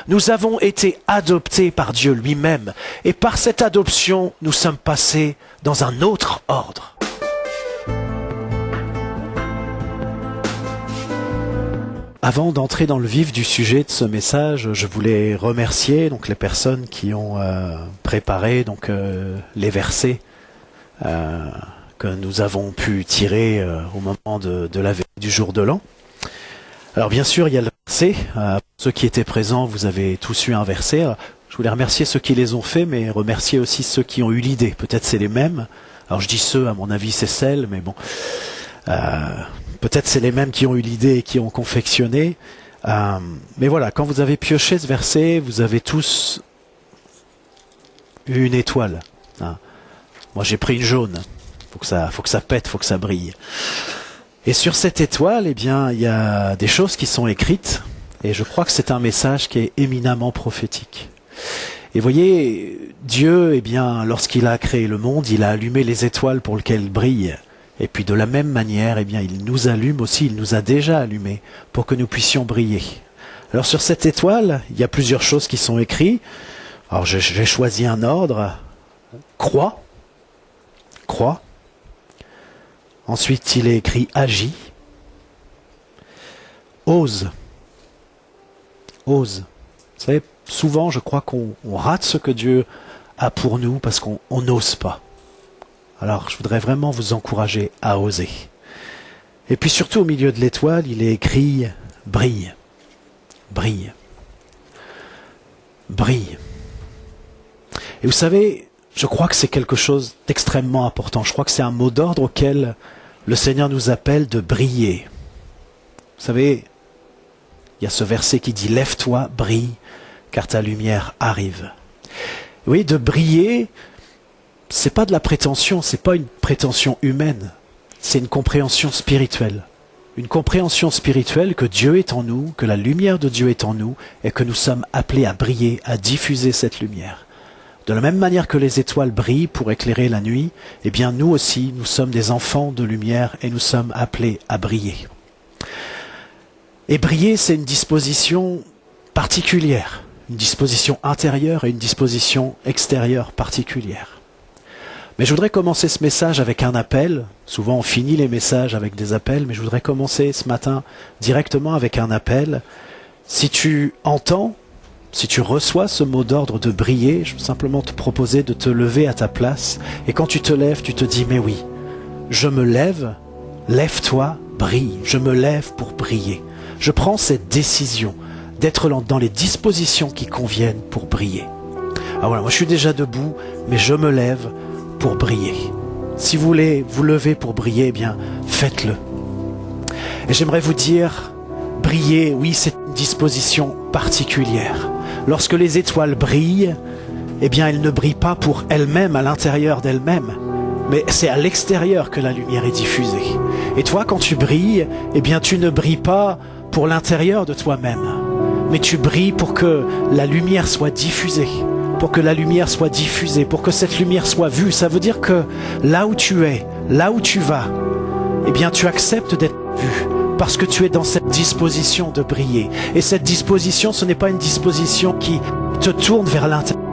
Nous avons été adoptés par Dieu lui-même. Et par cette adoption, nous sommes passés dans un autre ordre. Avant d'entrer dans le vif du sujet de ce message, je voulais remercier donc les personnes qui ont préparé les versets que nous avons pu tirer au moment de la veille du jour de l'an. Alors bien sûr, il y a le verset. Ceux qui étaient présents, vous avez tous eu un verset. Je voulais remercier ceux qui les ont faits, mais remercier aussi ceux qui ont eu l'idée. Peut-être c'est les mêmes. Alors je dis ceux, à mon avis c'est celles, mais bon... peut-être c'est les mêmes qui ont eu l'idée et qui ont confectionné. Mais voilà, quand vous avez pioché ce verset, vous avez tous eu une étoile. Moi j'ai pris une jaune. Faut que ça pète, faut que ça brille. Et sur cette étoile, eh bien, il y a des choses qui sont écrites. Et je crois que c'est un message qui est éminemment prophétique. Et voyez, Dieu, eh bien, lorsqu'il a créé le monde, il a allumé les étoiles pour lesquelles brille. Et puis de la même manière, eh bien, il nous allume aussi, il nous a déjà allumés pour que nous puissions briller. Alors sur cette étoile, il y a plusieurs choses qui sont écrites. Alors j'ai choisi un ordre. Croix. Ensuite, il est écrit agis. Ose. Vous savez, souvent, je crois qu'on rate ce que Dieu a pour nous parce qu'on n'ose pas. Alors, je voudrais vraiment vous encourager à oser. Et puis surtout, au milieu de l'étoile, il est écrit « brille ». Brille. Brille. Et vous savez, je crois que c'est quelque chose d'extrêmement important. Je crois que c'est un mot d'ordre auquel le Seigneur nous appelle de briller. Vous savez, il y a ce verset qui dit « Lève-toi, brille, car ta lumière arrive ». Oui, de briller... c'est pas de la prétention, c'est pas une prétention humaine, c'est une compréhension spirituelle. Une compréhension spirituelle que Dieu est en nous, que la lumière de Dieu est en nous, et que nous sommes appelés à briller, à diffuser cette lumière. De la même manière que les étoiles brillent pour éclairer la nuit, eh bien nous aussi, nous sommes des enfants de lumière et nous sommes appelés à briller. Et briller, c'est une disposition particulière, une disposition intérieure et une disposition extérieure particulière. Mais je voudrais commencer ce message avec un appel. Souvent on finit les messages avec des appels, mais je voudrais commencer ce matin directement avec un appel. Si tu entends, si tu reçois ce mot d'ordre de briller, je veux simplement te proposer de te lever à ta place. Et quand tu te lèves, tu te dis, mais oui, je me lève, lève-toi, brille. Je me lève pour briller. Je prends cette décision d'être dans les dispositions qui conviennent pour briller. Ah voilà, moi je suis déjà debout, mais je me lève pour briller. Si vous voulez vous lever pour briller, eh bien, faites-le. Et j'aimerais vous dire, briller, oui, c'est une disposition particulière. Lorsque les étoiles brillent, eh bien, elles ne brillent pas pour elles-mêmes, à l'intérieur d'elles-mêmes, mais c'est à l'extérieur que la lumière est diffusée. Et toi, quand tu brilles, eh bien, tu ne brilles pas pour l'intérieur de toi-même, mais tu brilles pour que la lumière soit diffusée. Pour que la lumière soit diffusée, pour que cette lumière soit vue. Ça veut dire que là où tu es, là où tu vas, eh bien tu acceptes d'être vu, parce que tu es dans cette disposition de briller. Et cette disposition, ce n'est pas une disposition qui te tourne vers l'intérieur,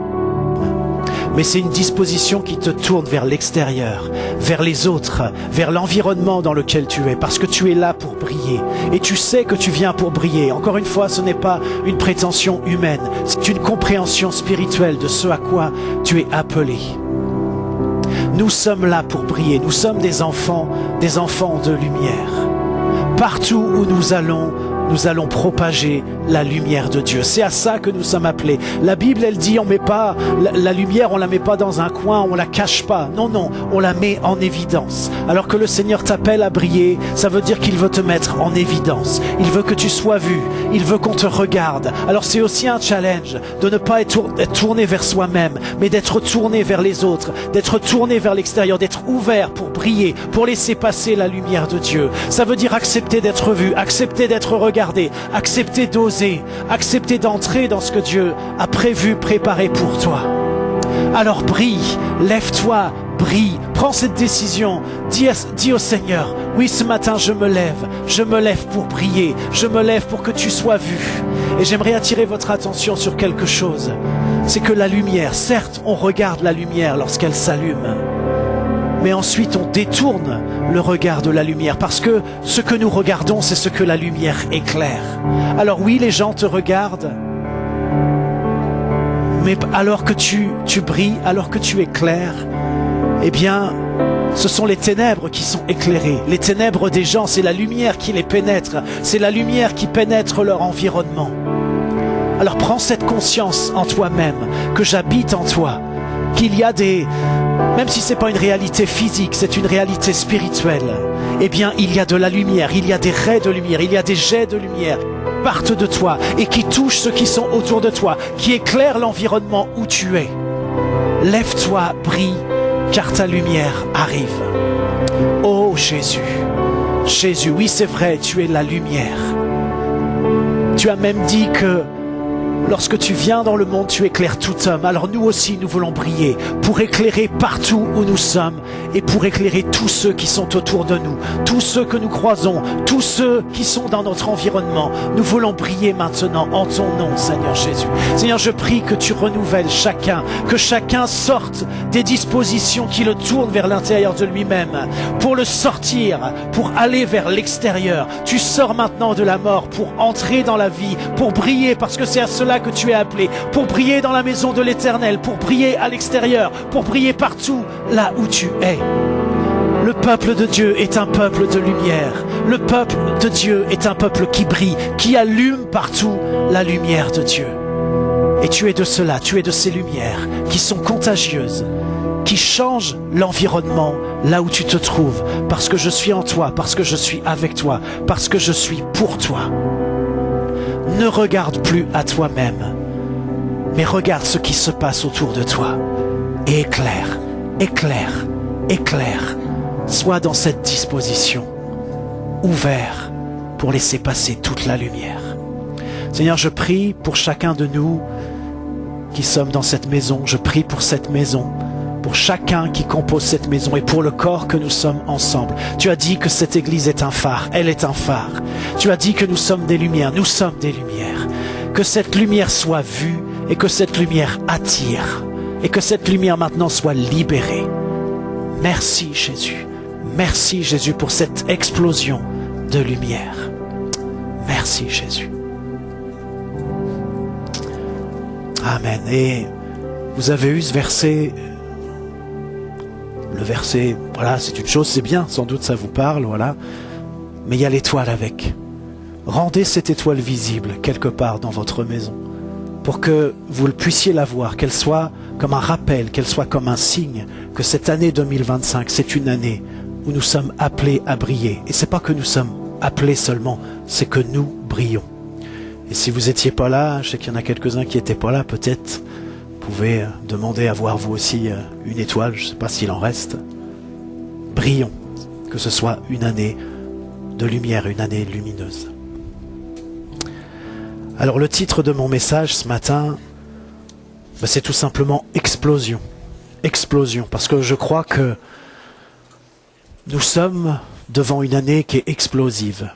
mais c'est une disposition qui te tourne vers l'extérieur, vers les autres, vers l'environnement dans lequel tu es, parce que tu es là pour briller. Et tu sais que tu viens pour briller. Encore une fois, ce n'est pas une prétention humaine, c'est une compréhension spirituelle de ce à quoi tu es appelé. Nous sommes là pour briller, nous sommes des enfants de lumière. Partout où nous allons propager la lumière de Dieu. C'est à ça que nous sommes appelés. La Bible, elle dit, on met pas la lumière, on la met pas dans un coin, on la cache pas. Non, non, on la met en évidence. Alors que le Seigneur t'appelle à briller, ça veut dire qu'il veut te mettre en évidence. Il veut que tu sois vu. Il veut qu'on te regarde. Alors c'est aussi un challenge de ne pas être tourné vers soi-même, mais d'être tourné vers les autres, d'être tourné vers l'extérieur, d'être ouvert pour briller, pour laisser passer la lumière de Dieu. Ça veut dire accepter d'être vu, accepter d'être regardé, accepter d'oser, accepter d'entrer dans ce que Dieu a prévu, préparé pour toi. Alors brille, lève-toi, brille. Prends cette décision. Dis au Seigneur, oui, ce matin, je me lève pour briller, je me lève pour que tu sois vu. Et j'aimerais attirer votre attention sur quelque chose. C'est que la lumière, certes, on regarde la lumière lorsqu'elle s'allume, mais ensuite on détourne le regard de la lumière, parce que ce que nous regardons, c'est ce que la lumière éclaire. Alors oui, les gens te regardent, mais alors que tu brilles, alors que tu éclaires, eh bien, ce sont les ténèbres qui sont éclairées. Les ténèbres des gens, c'est la lumière qui les pénètre, c'est la lumière qui pénètre leur environnement. Alors prends cette conscience en toi-même, que j'habite en toi, qu'il y a même si ce n'est pas une réalité physique, c'est une réalité spirituelle, eh bien il y a de la lumière, il y a des raies de lumière, il y a des jets de lumière qui partent de toi et qui touchent ceux qui sont autour de toi, qui éclairent l'environnement où tu es. Lève-toi, brille, car ta lumière arrive. Oh Jésus, Jésus, oui c'est vrai, tu es la lumière. Tu as même dit que lorsque tu viens dans le monde, tu éclaires tout homme. Alors nous aussi, nous voulons briller pour éclairer partout où nous sommes et pour éclairer tous ceux qui sont autour de nous, tous ceux que nous croisons, tous ceux qui sont dans notre environnement. Nous voulons briller maintenant en ton nom, Seigneur Jésus. Seigneur, je prie que tu renouvelles chacun, que chacun sorte des dispositions qui le tournent vers l'intérieur de lui-même, pour le sortir, pour aller vers l'extérieur. Tu sors maintenant de la mort pour entrer dans la vie, pour briller, parce que c'est à cela que tu es appelé, pour briller dans la maison de l'Éternel, pour briller à l'extérieur, pour briller partout là où tu es. Le peuple de Dieu est un peuple de lumière. Le peuple de Dieu est un peuple qui brille, qui allume partout la lumière de Dieu. Et tu es de cela, tu es de ces lumières qui sont contagieuses, qui changent l'environnement là où tu te trouves, parce que je suis en toi, parce que je suis avec toi, parce que je suis pour toi. Ne regarde plus à toi-même, mais regarde ce qui se passe autour de toi et éclaire, éclaire, éclaire. Sois dans cette disposition, ouvert pour laisser passer toute la lumière. Seigneur, je prie pour chacun de nous qui sommes dans cette maison. Je prie pour cette maison, pour chacun qui compose cette maison et pour le corps que nous sommes ensemble. Tu as dit que cette église est un phare, elle est un phare. Tu as dit que nous sommes des lumières, nous sommes des lumières. Que cette lumière soit vue et que cette lumière attire et que cette lumière maintenant soit libérée. Merci Jésus pour cette explosion de lumière. Merci Jésus. Amen. Et vous avez eu ce verset. Le verset, voilà, c'est une chose, c'est bien, sans doute ça vous parle, voilà. Mais il y a l'étoile avec. Rendez cette étoile visible quelque part dans votre maison pour que vous puissiez la voir, qu'elle soit comme un rappel, qu'elle soit comme un signe que cette année 2025, c'est une année où nous sommes appelés à briller. Et c'est pas que nous sommes appelés seulement, c'est que nous brillons. Et si vous n'étiez pas là, je sais qu'il y en a quelques-uns qui n'étaient pas là, peut-être vous pouvez demander à voir vous aussi une étoile, je ne sais pas s'il en reste. Brillons, que ce soit une année de lumière, une année lumineuse. Alors le titre de mon message ce matin, c'est tout simplement explosion. Explosion, parce que je crois que nous sommes devant une année qui est explosive.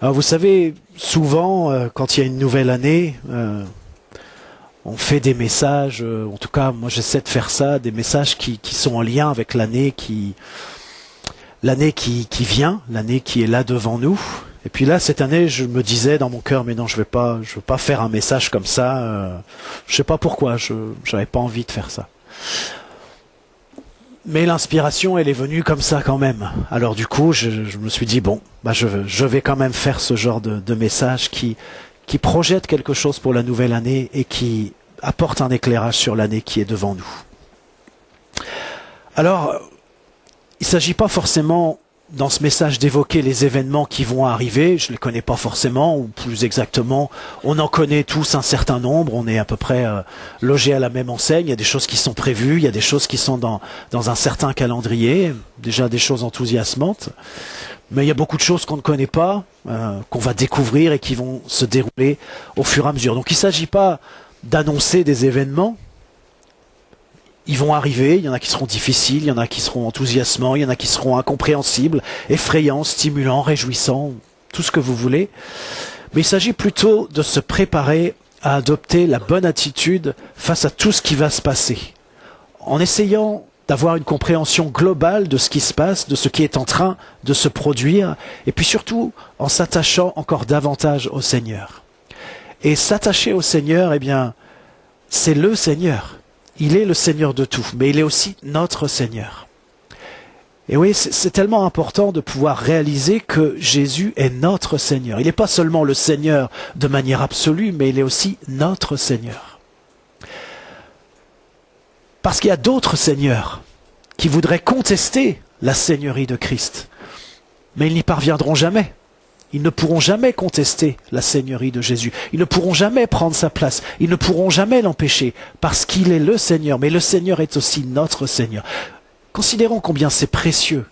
Alors vous savez, souvent quand il y a une nouvelle année, on fait des messages, en tout cas moi j'essaie de faire ça, des messages qui sont en lien avec l'année qui vient, l'année qui est là devant nous. Et puis là, cette année, je me disais dans mon cœur, mais non, je veux pas faire un message comme ça. Je sais pas pourquoi, j'avais pas envie de faire ça. Mais l'inspiration, elle est venue comme ça quand même. Alors du coup, je me suis dit, bon, je vais quand même faire ce genre de message qui projette quelque chose pour la nouvelle année et qui apporte un éclairage sur l'année qui est devant nous. Alors, il ne s'agit pas forcément dans ce message d'évoquer les événements qui vont arriver, je ne les connais pas forcément, ou plus exactement, on en connaît tous un certain nombre, on est à peu près logés à la même enseigne, il y a des choses qui sont prévues, il y a des choses qui sont dans un certain calendrier, déjà des choses enthousiasmantes, mais il y a beaucoup de choses qu'on ne connaît pas, qu'on va découvrir et qui vont se dérouler au fur et à mesure. Donc il ne s'agit pas d'annoncer des événements, ils vont arriver, il y en a qui seront difficiles, il y en a qui seront enthousiasmants, il y en a qui seront incompréhensibles, effrayants, stimulants, réjouissants, tout ce que vous voulez. Mais il s'agit plutôt de se préparer à adopter la bonne attitude face à tout ce qui va se passer, en essayant d'avoir une compréhension globale de ce qui se passe, de ce qui est en train de se produire, et puis surtout en s'attachant encore davantage au Seigneur. Et s'attacher au Seigneur, eh bien, c'est le Seigneur. Il est le Seigneur de tout, mais il est aussi notre Seigneur. Et oui, c'est tellement important de pouvoir réaliser que Jésus est notre Seigneur. Il n'est pas seulement le Seigneur de manière absolue, mais il est aussi notre Seigneur. Parce qu'il y a d'autres seigneurs qui voudraient contester la seigneurie de Christ, mais ils n'y parviendront jamais. Ils ne pourront jamais contester la seigneurie de Jésus. Ils ne pourront jamais prendre sa place. Ils ne pourront jamais l'empêcher, parce qu'il est le Seigneur, mais le Seigneur est aussi notre Seigneur. Considérons combien c'est précieux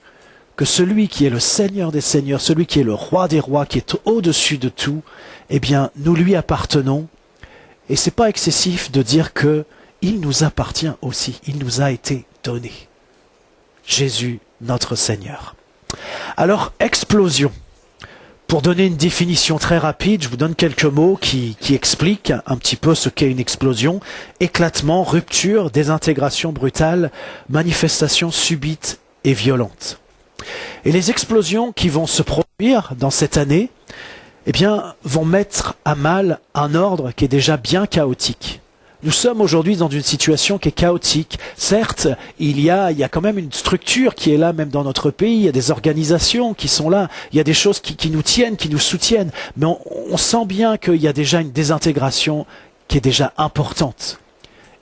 que celui qui est le Seigneur des Seigneurs, celui qui est le Roi des Rois, qui est au-dessus de tout, eh bien, nous lui appartenons. Et c'est pas excessif de dire que il nous appartient aussi. Il nous a été donné. Jésus, notre Seigneur. Alors, explosion. Pour donner une définition très rapide, je vous donne quelques mots qui expliquent un petit peu ce qu'est une explosion. Éclatement, rupture, désintégration brutale, manifestation subite et violente. Et les explosions qui vont se produire dans cette année, eh bien, vont mettre à mal un ordre qui est déjà bien chaotique. Nous sommes aujourd'hui dans une situation qui est chaotique. Certes, il y a quand même une structure qui est là, même dans notre pays. Il y a des organisations qui sont là. Il y a des choses qui nous tiennent, qui nous soutiennent. Mais on sent bien qu'il y a déjà une désintégration qui est déjà importante.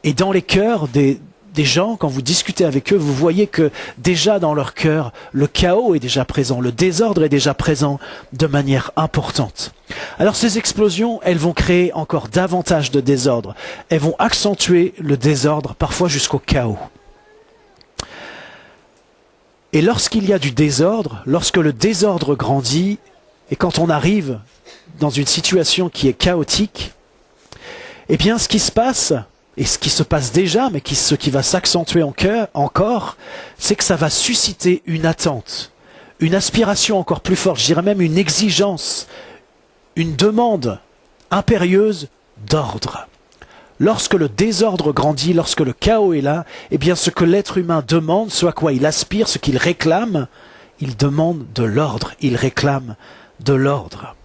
Et dans les cœurs des gens, quand vous discutez avec eux, vous voyez que déjà dans leur cœur, le chaos est déjà présent, le désordre est déjà présent de manière importante. Alors ces explosions, elles vont créer encore davantage de désordre. Elles vont accentuer le désordre, parfois jusqu'au chaos. Et lorsqu'il y a du désordre, lorsque le désordre grandit, et quand on arrive dans une situation qui est chaotique, eh bien ce qui se passe, et ce qui se passe déjà, mais ce qui va s'accentuer encore, c'est que ça va susciter une attente, une aspiration encore plus forte, je dirais même une exigence, une demande impérieuse d'ordre. Lorsque le désordre grandit, lorsque le chaos est là, eh bien ce que l'être humain demande, ce à quoi il aspire, ce qu'il réclame, il demande de l'ordre, il réclame de l'ordre.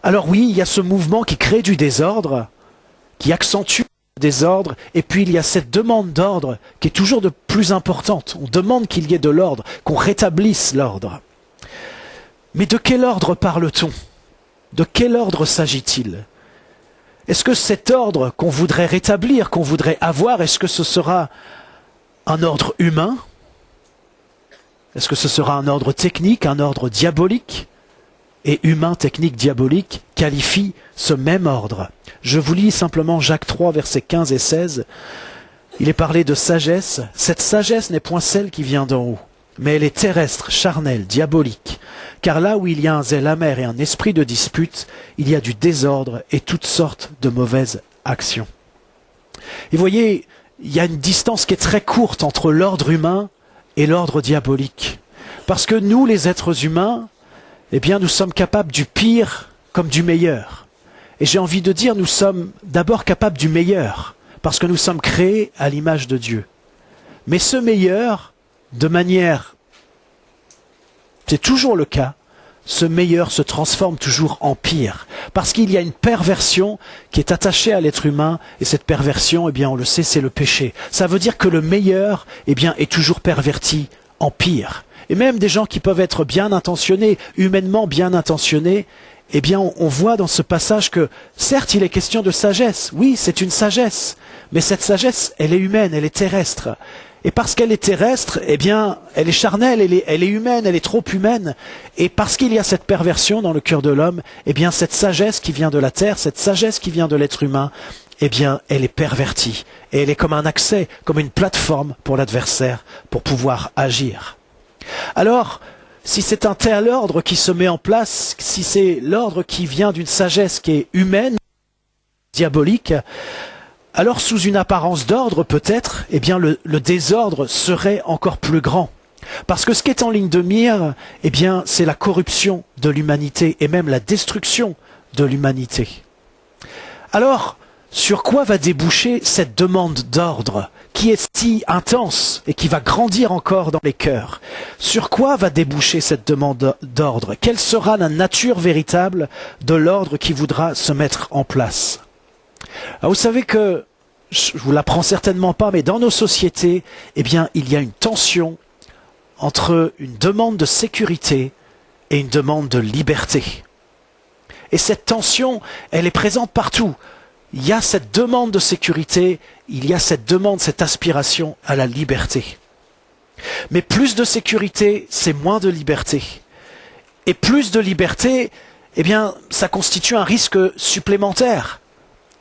Alors oui, il y a ce mouvement qui crée du désordre, qui accentue désordre, et puis il y a cette demande d'ordre qui est toujours de plus importante. On demande qu'il y ait de l'ordre, qu'on rétablisse l'ordre. Mais de quel ordre parle-t-on? De quel ordre s'agit-il? Est-ce que cet ordre qu'on voudrait rétablir, qu'on voudrait avoir, est-ce que ce sera un ordre humain? Est-ce que ce sera un ordre technique, un ordre diabolique? Et humain, technique, diabolique qualifie ce même ordre. Je vous lis simplement Jacques 3, versets 15 et 16. Il est parlé de sagesse. Cette sagesse n'est point celle qui vient d'en haut, mais elle est terrestre, charnelle, diabolique. Car là où il y a un zèle amer et un esprit de dispute, il y a du désordre et toutes sortes de mauvaises actions. Et vous voyez, il y a une distance qui est très courte entre l'ordre humain et l'ordre diabolique. Parce que nous, les êtres humains, eh bien, nous sommes capables du pire comme du meilleur. Et j'ai envie de dire, nous sommes d'abord capables du meilleur, parce que nous sommes créés à l'image de Dieu. Mais ce meilleur, de manière, c'est toujours le cas, ce meilleur se transforme toujours en pire. Parce qu'il y a une perversion qui est attachée à l'être humain, et cette perversion, eh bien, on le sait, c'est le péché. Ça veut dire que le meilleur, eh bien, est toujours perverti en pire. Et même des gens qui peuvent être bien intentionnés, humainement bien intentionnés, eh bien on voit dans ce passage que, certes, il est question de sagesse. Oui, c'est une sagesse. Mais cette sagesse, elle est humaine, elle est terrestre. Et parce qu'elle est terrestre, eh bien, elle est charnelle, elle est humaine, elle est trop humaine. Et parce qu'il y a cette perversion dans le cœur de l'homme, eh bien, cette sagesse qui vient de la terre, cette sagesse qui vient de l'être humain, eh bien, elle est pervertie. Et elle est comme un accès, comme une plateforme pour l'adversaire, pour pouvoir agir. Alors, si c'est un tel ordre qui se met en place, si c'est l'ordre qui vient d'une sagesse qui est humaine, diabolique, alors sous une apparence d'ordre peut-être, eh bien le désordre serait encore plus grand. Parce que ce qui est en ligne de mire, eh bien c'est la corruption de l'humanité et même la destruction de l'humanité. Alors, sur quoi va déboucher cette demande d'ordre qui est si intense et qui va grandir encore dans les cœurs? Sur quoi va déboucher cette demande d'ordre? Quelle sera la nature véritable de l'ordre qui voudra se mettre en place? Alors vous savez que, je vous l'apprends certainement pas, mais dans nos sociétés, eh bien, il y a une tension entre une demande de sécurité et une demande de liberté. Et cette tension, elle est présente partout. Il y a cette demande de sécurité, il y a cette demande, cette aspiration à la liberté. Mais plus de sécurité, c'est moins de liberté. Et plus de liberté, eh bien, ça constitue un risque supplémentaire.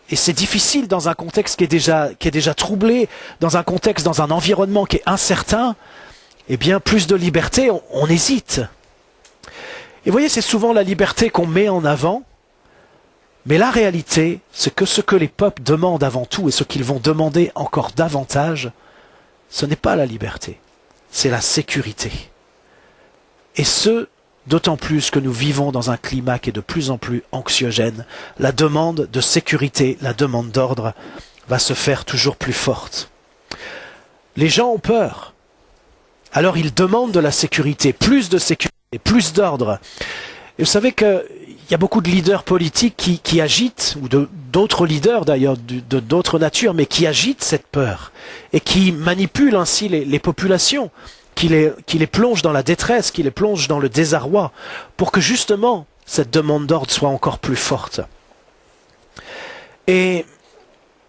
Et c'est difficile dans un contexte qui est déjà troublé, dans un contexte, dans un environnement qui est incertain. Eh bien, plus de liberté, on hésite. Et vous voyez, c'est souvent la liberté qu'on met en avant. Mais la réalité, c'est que ce que les peuples demandent avant tout et ce qu'ils vont demander encore davantage, ce n'est pas la liberté, c'est la sécurité. Et ce, d'autant plus que nous vivons dans un climat qui est de plus en plus anxiogène. La demande de sécurité, la demande d'ordre va se faire toujours plus forte. Les gens ont peur. Alors ils demandent de la sécurité, plus d'ordre. Et vous savez qu'il y a beaucoup de leaders politiques qui agitent, ou d'autres leaders d'ailleurs, de d'autres natures, mais qui agitent cette peur et qui manipulent ainsi les populations, qui les plongent dans la détresse, qui les plongent dans le désarroi, pour que justement cette demande d'ordre soit encore plus forte. Et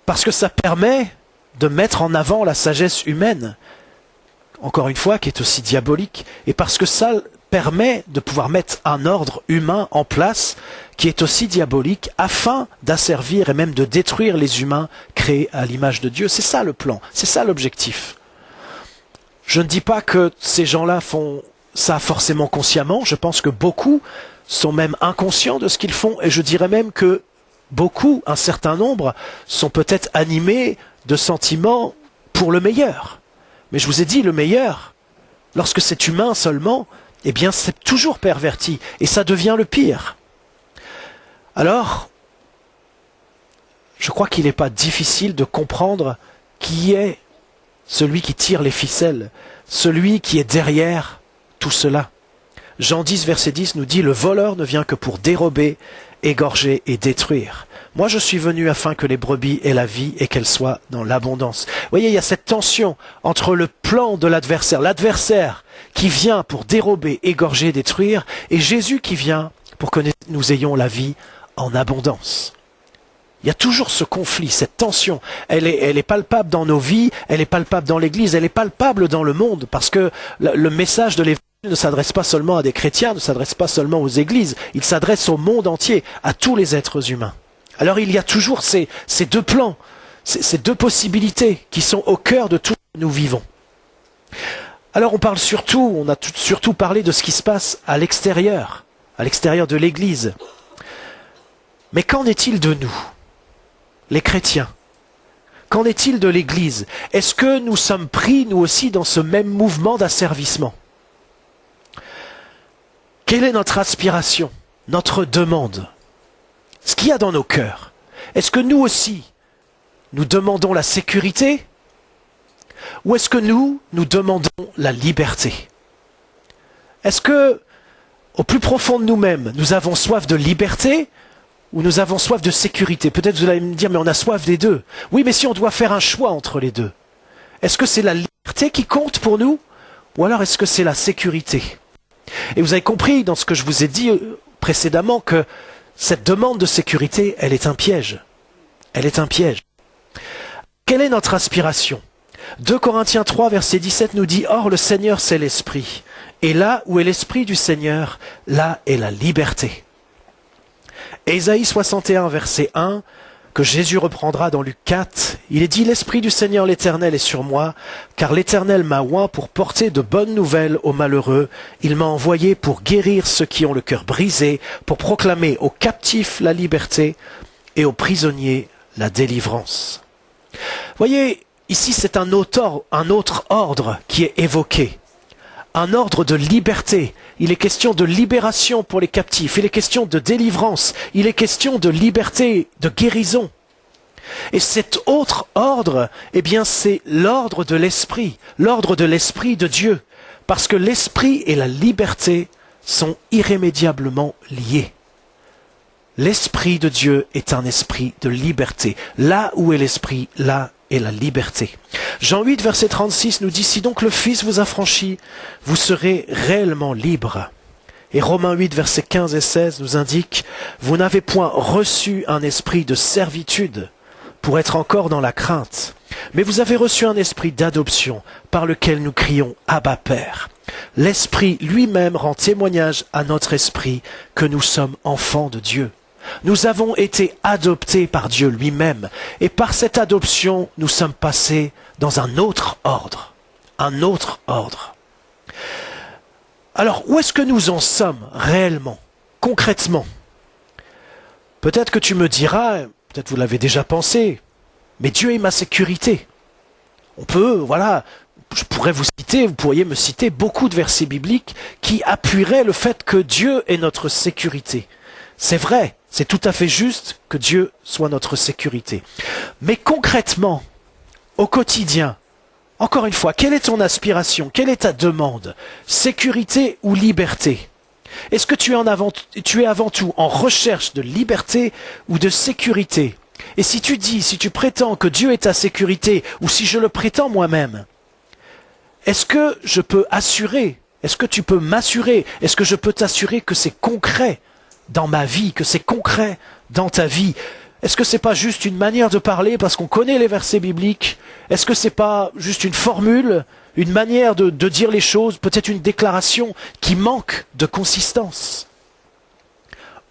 parce que ça permet de mettre en avant la sagesse humaine, encore une fois, qui est aussi diabolique, et parce que ça permet de pouvoir mettre un ordre humain en place qui est aussi diabolique afin d'asservir et même de détruire les humains créés à l'image de Dieu. C'est ça le plan, c'est ça l'objectif. Je ne dis pas que ces gens-là font ça forcément consciemment, je pense que beaucoup sont même inconscients de ce qu'ils font et je dirais même que beaucoup, un certain nombre, sont peut-être animés de sentiments pour le meilleur. Mais je vous ai dit, le meilleur, lorsque c'est humain seulement, eh bien c'est toujours perverti, et ça devient le pire. Alors, je crois qu'il n'est pas difficile de comprendre qui est celui qui tire les ficelles, celui qui est derrière tout cela. Jean 10, verset 10 nous dit « Le voleur ne vient que pour dérober, égorger et détruire. Moi je suis venu afin que les brebis aient la vie et qu'elles soient dans l'abondance. » Vous voyez, il y a cette tension entre le plan de l'adversaire qui vient pour dérober, égorger, détruire, et Jésus qui vient pour que nous ayons la vie en abondance. Il y a toujours ce conflit, cette tension. Elle est palpable dans nos vies, elle est palpable dans l'Église, elle est palpable dans le monde, parce que le message de l'Évangile ne s'adresse pas seulement à des chrétiens, ne s'adresse pas seulement aux églises, il s'adresse au monde entier, à tous les êtres humains. Alors il y a toujours ces deux plans, ces deux possibilités qui sont au cœur de tout ce que nous vivons. Alors on a surtout parlé de ce qui se passe à l'extérieur de l'Église. Mais qu'en est-il de nous, les chrétiens? Qu'en est-il de l'Église? Est-ce que nous sommes pris, nous aussi, dans ce même mouvement d'asservissement? Quelle est notre aspiration, notre demande? Ce qu'il y a dans nos cœurs? Est-ce que nous aussi, nous demandons la sécurité? Ou est-ce que nous demandons la liberté? Est-ce que, au plus profond de nous-mêmes, nous avons soif de liberté ou nous avons soif de sécurité? Peut-être vous allez me dire, mais on a soif des deux. Oui, mais si on doit faire un choix entre les deux, est-ce que c'est la liberté qui compte pour nous ou alors est-ce que c'est la sécurité? Et vous avez compris dans ce que je vous ai dit précédemment que cette demande de sécurité, elle est un piège. Elle est un piège. Quelle est notre aspiration? 2 Corinthiens 3, verset 17 nous dit « Or le Seigneur, c'est l'Esprit. Et là où est l'Esprit du Seigneur, là est la liberté. » Ésaïe 61, verset 1, que Jésus reprendra dans Luc 4, il est dit « L'Esprit du Seigneur l'Éternel est sur moi, car l'Éternel m'a oint pour porter de bonnes nouvelles aux malheureux. Il m'a envoyé pour guérir ceux qui ont le cœur brisé, pour proclamer aux captifs la liberté et aux prisonniers la délivrance. » Voyez, ici c'est un autre ordre qui est évoqué. Un ordre de liberté. Il est question de libération pour les captifs. Il est question de délivrance. Il est question de liberté, de guérison. Et cet autre ordre, eh bien, c'est l'ordre de l'esprit de Dieu. Parce que l'esprit et la liberté sont irrémédiablement liés. L'esprit de Dieu est un esprit de liberté. Là où est l'esprit, là est la liberté. Jean 8, verset 36 nous dit, « Si donc le Fils vous a franchi, vous serez réellement libres. » Et Romains 8, versets 15 et 16 nous indique, « Vous n'avez point reçu un esprit de servitude pour être encore dans la crainte, mais vous avez reçu un esprit d'adoption par lequel nous crions « Abba Père ». L'Esprit lui-même rend témoignage à notre esprit que nous sommes enfants de Dieu. Nous avons été adoptés par Dieu lui-même, et par cette adoption, nous sommes passés dans un autre ordre. Un autre ordre. Alors, où est-ce que nous en sommes réellement, concrètement? Peut-être que tu me diras, peut-être vous l'avez déjà pensé, mais Dieu est ma sécurité. On peut, voilà, je pourrais vous citer, vous pourriez me citer beaucoup de versets bibliques qui appuieraient le fait que Dieu est notre sécurité. C'est vrai, c'est tout à fait juste que Dieu soit notre sécurité. Mais concrètement, au quotidien, encore une fois, quelle est ton aspiration? Quelle est ta demande? Sécurité ou liberté? Est-ce que tu es avant tout en recherche de liberté ou de sécurité? Et si tu prétends que Dieu est ta sécurité, ou si je le prétends moi-même, est-ce que je peux assurer, est-ce que tu peux m'assurer, est-ce que je peux t'assurer que c'est concret dans ma vie, que c'est concret dans ta vie? Est-ce que c'est pas juste une manière de parler parce qu'on connaît les versets bibliques? Est-ce que c'est pas juste une formule, une manière de dire les choses, peut-être une déclaration qui manque de consistance?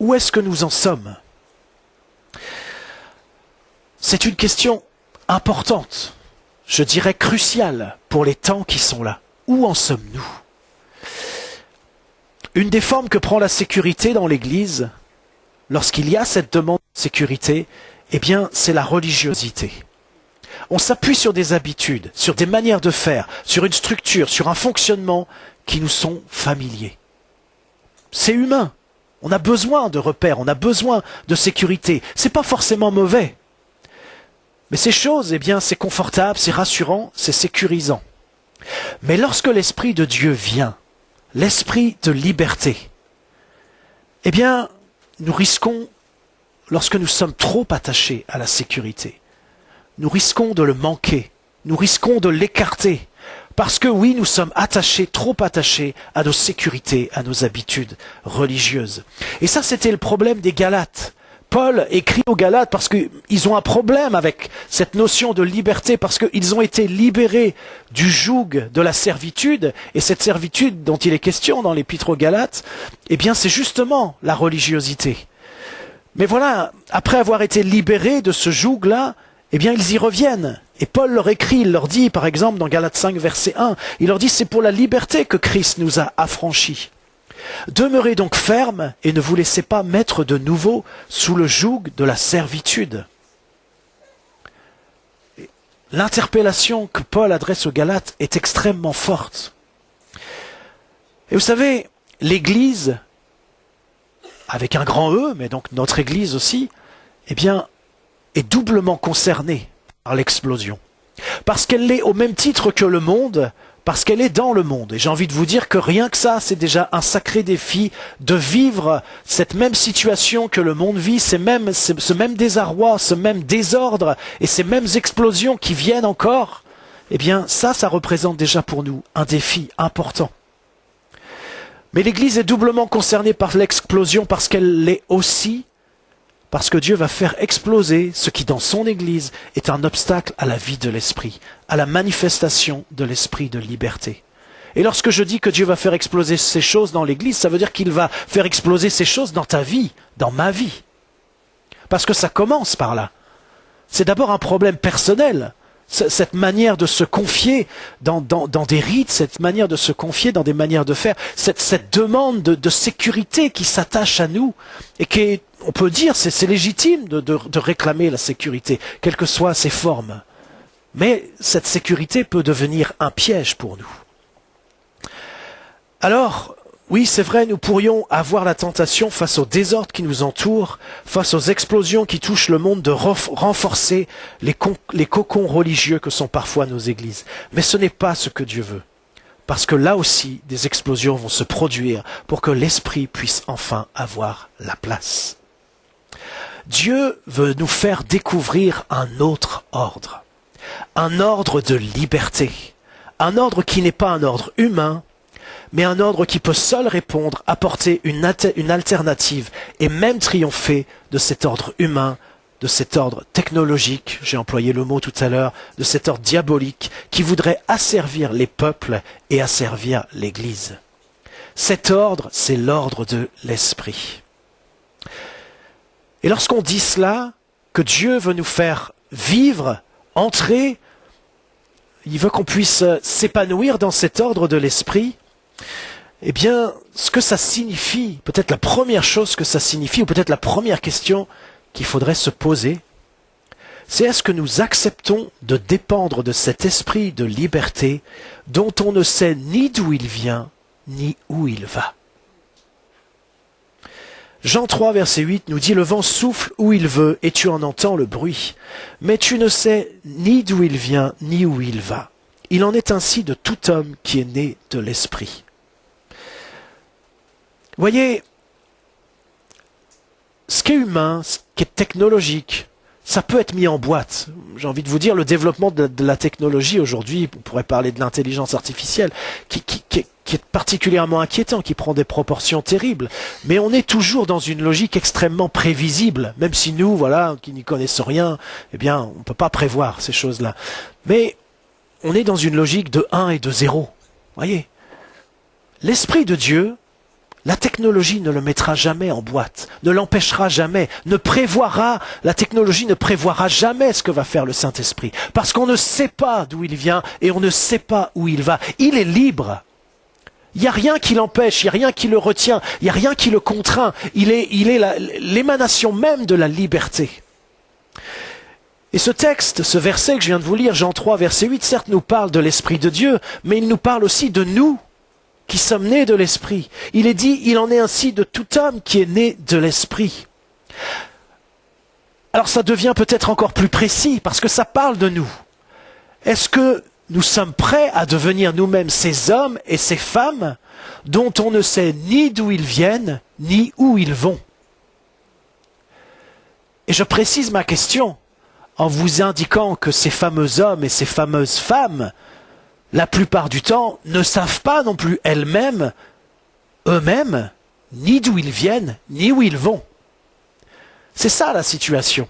Où est-ce que nous en sommes? C'est une question importante, je dirais cruciale pour les temps qui sont là. Où en sommes-nous? Une des formes que prend la sécurité dans l'Église, lorsqu'il y a cette demande de sécurité, eh bien, c'est la religiosité. On s'appuie sur des habitudes, sur des manières de faire, sur une structure, sur un fonctionnement qui nous sont familiers. C'est humain. On a besoin de repères, on a besoin de sécurité. C'est pas forcément mauvais. Mais ces choses, eh bien, c'est confortable, c'est rassurant, c'est sécurisant. Mais lorsque l'Esprit de Dieu vient, l'Esprit de liberté, eh bien, nous risquons, lorsque nous sommes trop attachés à la sécurité, nous risquons de le manquer, nous risquons de l'écarter, parce que oui, nous sommes attachés, trop attachés à nos sécurités, à nos habitudes religieuses. Et ça, c'était le problème des Galates. Paul écrit aux Galates parce qu'ils ont un problème avec cette notion de liberté, parce qu'ils ont été libérés du joug de la servitude, et cette servitude dont il est question dans l'épître aux Galates, eh bien c'est justement la religiosité. Mais voilà, après avoir été libérés de ce joug-là, eh bien ils y reviennent. Et Paul leur écrit, il leur dit, par exemple dans Galates 5, verset 1, il leur dit, c'est pour la liberté que Christ nous a affranchis. Demeurez donc fermes et ne vous laissez pas mettre de nouveau sous le joug de la servitude. L'interpellation que Paul adresse aux Galates est extrêmement forte. Et vous savez, l'Église, avec un grand E, mais donc notre Église aussi, eh bien, est doublement concernée par l'explosion. Parce qu'elle l'est au même titre que le monde, parce qu'elle est dans le monde. Et j'ai envie de vous dire que rien que ça, c'est déjà un sacré défi de vivre cette même situation que le monde vit, ce même désarroi, ce même désordre et ces mêmes explosions qui viennent encore. Eh bien, ça représente déjà pour nous un défi important. Mais l'Église est doublement concernée par l'explosion parce qu'elle l'est aussi, parce que Dieu va faire exploser ce qui, dans son Église, est un obstacle à la vie de l'Esprit, à la manifestation de l'Esprit de liberté. Et lorsque je dis que Dieu va faire exploser ces choses dans l'Église, ça veut dire qu'il va faire exploser ces choses dans ta vie, dans ma vie. Parce que ça commence par là. C'est d'abord un problème personnel. Cette manière de se confier dans des rites, cette manière de se confier dans des manières de faire, cette demande de sécurité qui s'attache à nous et qui est, on peut dire, c'est légitime de réclamer la sécurité, quelles que soient ses formes. Mais cette sécurité peut devenir un piège pour nous. Alors, oui, c'est vrai, nous pourrions avoir la tentation, face au désordre qui nous entoure, face aux explosions qui touchent le monde, de renforcer les cocons religieux que sont parfois nos églises. Mais ce n'est pas ce que Dieu veut. Parce que là aussi, des explosions vont se produire pour que l'esprit puisse enfin avoir la place. Dieu veut nous faire découvrir un autre ordre. Un ordre de liberté. Un ordre qui n'est pas un ordre humain, mais un ordre qui peut seul répondre, apporter une alternative et même triompher de cet ordre humain, de cet ordre technologique, j'ai employé le mot tout à l'heure, de cet ordre diabolique qui voudrait asservir les peuples et asservir l'Église. Cet ordre, c'est l'ordre de l'esprit. Et lorsqu'on dit cela, que Dieu veut nous faire vivre, entrer, il veut qu'on puisse s'épanouir dans cet ordre de l'esprit, eh bien, ce que ça signifie, peut-être la première chose que ça signifie, ou peut-être la première question qu'il faudrait se poser, c'est est-ce que nous acceptons de dépendre de cet esprit de liberté dont on ne sait ni d'où il vient, ni où il va. Jean 3, verset 8 nous dit « Le vent souffle où il veut et tu en entends le bruit, mais tu ne sais ni d'où il vient, ni où il va. Il en est ainsi de tout homme qui est né de l'esprit. » Voyez, ce qui est humain, ce qui est technologique, ça peut être mis en boîte. J'ai envie de vous dire, le développement de la technologie aujourd'hui, on pourrait parler de l'intelligence artificielle, qui est particulièrement inquiétant, qui prend des proportions terribles. Mais on est toujours dans une logique extrêmement prévisible, même si nous, voilà, qui n'y connaissons rien, eh bien, on ne peut pas prévoir ces choses-là. Mais on est dans une logique de 1 et de 0. Voyez, l'Esprit de Dieu, la technologie ne le mettra jamais en boîte, ne l'empêchera jamais, la technologie ne prévoira jamais ce que va faire le Saint-Esprit. Parce qu'on ne sait pas d'où il vient et on ne sait pas où il va. Il est libre. Il n'y a rien qui l'empêche, il n'y a rien qui le retient, il n'y a rien qui le contraint. Il est l'émanation même de la liberté. Et ce texte, ce verset que je viens de vous lire, Jean 3, verset 8, certes nous parle de l'Esprit de Dieu, mais il nous parle aussi de nous, qui sommes nés de l'Esprit. Il est dit, il en est ainsi de tout homme qui est né de l'Esprit. Alors ça devient peut-être encore plus précis, parce que ça parle de nous. Est-ce que nous sommes prêts à devenir nous-mêmes ces hommes et ces femmes dont on ne sait ni d'où ils viennent, ni où ils vont? Et je précise ma question en vous indiquant que ces fameux hommes et ces fameuses femmes, la plupart du temps, ne savent pas non plus elles-mêmes, eux-mêmes, ni d'où ils viennent, ni où ils vont. C'est ça la situation.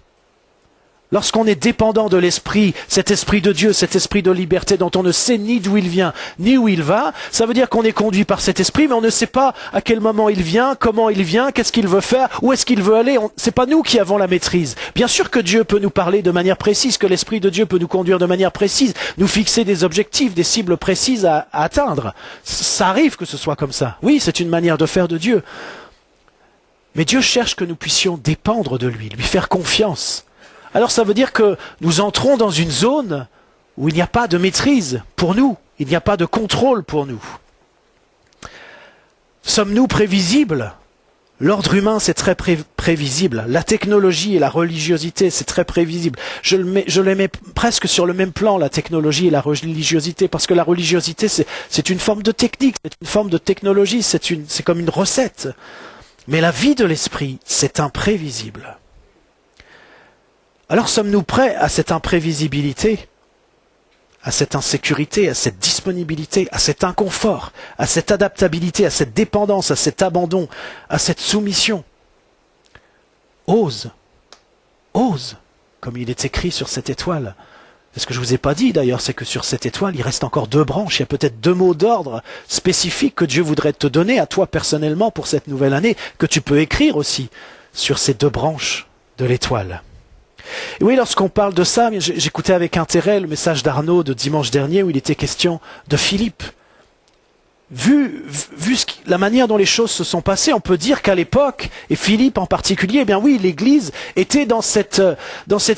Lorsqu'on est dépendant de l'esprit, cet esprit de Dieu, cet esprit de liberté dont on ne sait ni d'où il vient, ni où il va, ça veut dire qu'on est conduit par cet esprit, mais on ne sait pas à quel moment il vient, comment il vient, qu'est-ce qu'il veut faire, où est-ce qu'il veut aller. C'est pas nous qui avons la maîtrise. Bien sûr que Dieu peut nous parler de manière précise, que l'esprit de Dieu peut nous conduire de manière précise, nous fixer des objectifs, des cibles précises à atteindre. Ça arrive que ce soit comme ça. Oui, c'est une manière de faire de Dieu. Mais Dieu cherche que nous puissions dépendre de lui faire confiance. Alors ça veut dire que nous entrons dans une zone où il n'y a pas de maîtrise pour nous, il n'y a pas de contrôle pour nous. Sommes-nous prévisibles? L'ordre humain, c'est très prévisible. La technologie et la religiosité, c'est très prévisible. Je les mets presque sur le même plan, la technologie et la religiosité, parce que la religiosité, c'est une forme de technique, c'est une forme de technologie, c'est comme une recette. Mais la vie de l'esprit, c'est imprévisible. Alors sommes-nous prêts à cette imprévisibilité, à cette insécurité, à cette disponibilité, à cet inconfort, à cette adaptabilité, à cette dépendance, à cet abandon, à cette soumission? Ose, comme il est écrit sur cette étoile. Ce que je ne vous ai pas dit d'ailleurs, c'est que sur cette étoile, il reste encore 2 branches. Il y a peut-être 2 mots d'ordre spécifiques que Dieu voudrait te donner à toi personnellement pour cette nouvelle année, que tu peux écrire aussi sur ces 2 branches de l'étoile. Et oui, lorsqu'on parle de ça, j'écoutais avec intérêt le message d'Arnaud de dimanche dernier où il était question de Philippe. vu la manière dont les choses se sont passées, on peut dire qu'à l'époque, et Philippe en particulier, eh bien oui, l'Église était dans cette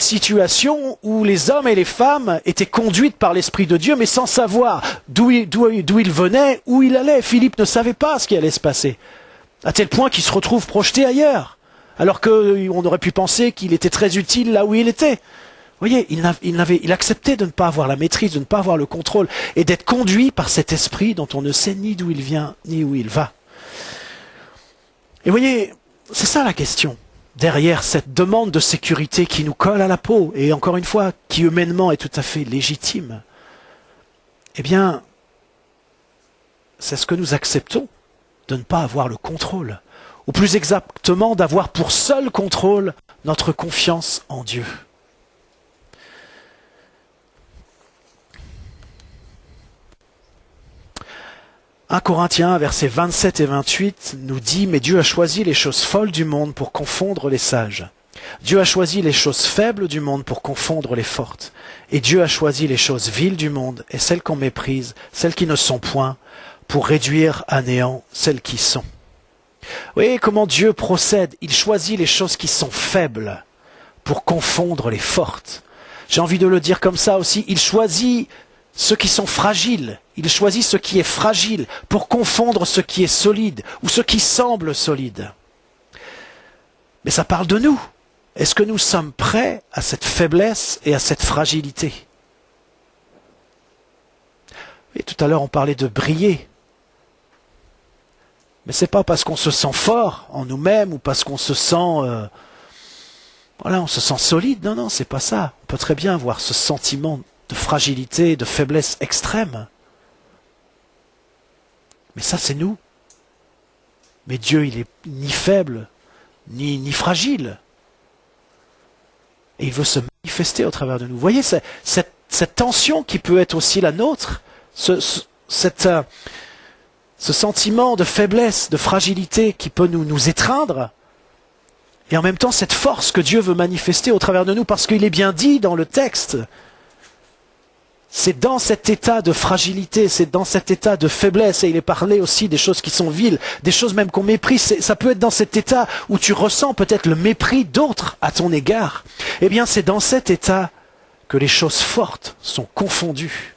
situation où les hommes et les femmes étaient conduites par l'Esprit de Dieu, mais sans savoir d'où ils venaient, où ils allaient. Philippe ne savait pas ce qui allait se passer, à tel point qu'il se retrouve projeté ailleurs, alors qu'on aurait pu penser qu'il était très utile là où il était. Vous voyez, il acceptait de ne pas avoir la maîtrise, de ne pas avoir le contrôle, et d'être conduit par cet esprit dont on ne sait ni d'où il vient, ni où il va. Et vous voyez, c'est ça la question, derrière cette demande de sécurité qui nous colle à la peau, et encore une fois, qui humainement est tout à fait légitime. Eh bien, c'est ce que nous acceptons, de ne pas avoir le contrôle, ou plus exactement, d'avoir pour seul contrôle notre confiance en Dieu. 1 Corinthiens, versets 27 et 28, nous dit « Mais Dieu a choisi les choses folles du monde pour confondre les sages. Dieu a choisi les choses faibles du monde pour confondre les fortes. Et Dieu a choisi les choses viles du monde et celles qu'on méprise, celles qui ne sont point, pour réduire à néant celles qui sont. » Vous voyez comment Dieu procède? Il choisit les choses qui sont faibles pour confondre les fortes. J'ai envie de le dire comme ça aussi, il choisit ceux qui sont fragiles, il choisit ce qui est fragile pour confondre ce qui est solide ou ce qui semble solide. Mais ça parle de nous. Est-ce que nous sommes prêts à cette faiblesse et à cette fragilité? Et tout à l'heure on parlait de briller. Mais c'est pas parce qu'on se sent fort en nous-mêmes ou parce qu'on se sent on se sent solide. Non, c'est pas ça. On peut très bien avoir ce sentiment de fragilité, de faiblesse extrême. Mais ça, c'est nous. Mais Dieu, il est ni faible, ni fragile. Et il veut se manifester au travers de nous. Vous voyez, cette tension qui peut être aussi la nôtre, ce sentiment de faiblesse, de fragilité qui peut nous étreindre, et en même temps cette force que Dieu veut manifester au travers de nous, parce qu'il est bien dit dans le texte, c'est dans cet état de fragilité, c'est dans cet état de faiblesse, et il est parlé aussi des choses qui sont viles, des choses même qu'on méprise, ça peut être dans cet état où tu ressens peut-être le mépris d'autres à ton égard. Eh bien c'est dans cet état que les choses fortes sont confondues,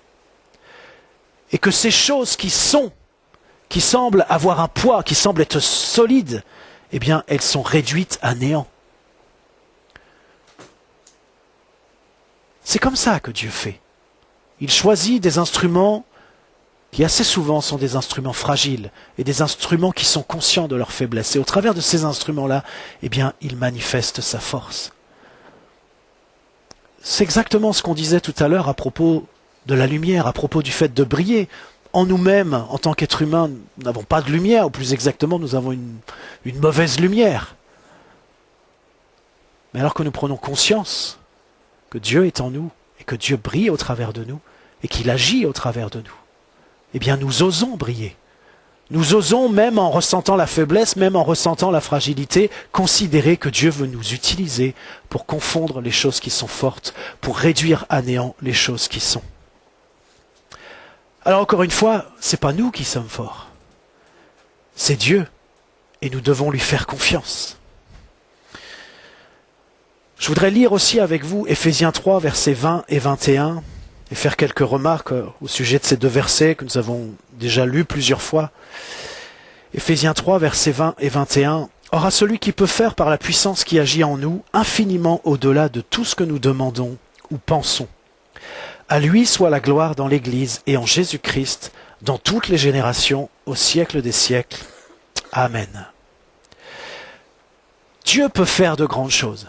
et que ces choses qui semblent avoir un poids, qui semblent être solides, eh bien elles sont réduites à néant. C'est comme ça que Dieu fait. Il choisit des instruments qui assez souvent sont des instruments fragiles et des instruments qui sont conscients de leur faiblesse. Et au travers de ces instruments-là, eh bien, il manifeste sa force. C'est exactement ce qu'on disait tout à l'heure à propos de la lumière, à propos du fait de briller. En nous-mêmes, en tant qu'êtres humains, nous n'avons pas de lumière, ou plus exactement, nous avons une mauvaise lumière. Mais alors que nous prenons conscience que Dieu est en nous, et que Dieu brille au travers de nous, et qu'il agit au travers de nous, eh bien nous osons briller. Nous osons, même en ressentant la faiblesse, même en ressentant la fragilité, considérer que Dieu veut nous utiliser pour confondre les choses qui sont fortes, pour réduire à néant les choses qui sont. Alors encore une fois, c'est pas nous qui sommes forts, c'est Dieu, et nous devons lui faire confiance. Je voudrais lire aussi avec vous Éphésiens 3, versets 20 et 21, et faire quelques remarques au sujet de ces deux versets que nous avons déjà lus plusieurs fois. Éphésiens 3, versets 20 et 21. « Or à celui qui peut faire par la puissance qui agit en nous, infiniment au-delà de tout ce que nous demandons ou pensons. À lui soit la gloire dans l'Église et en Jésus-Christ, dans toutes les générations, au siècle des siècles. Amen. » Dieu peut faire de grandes choses.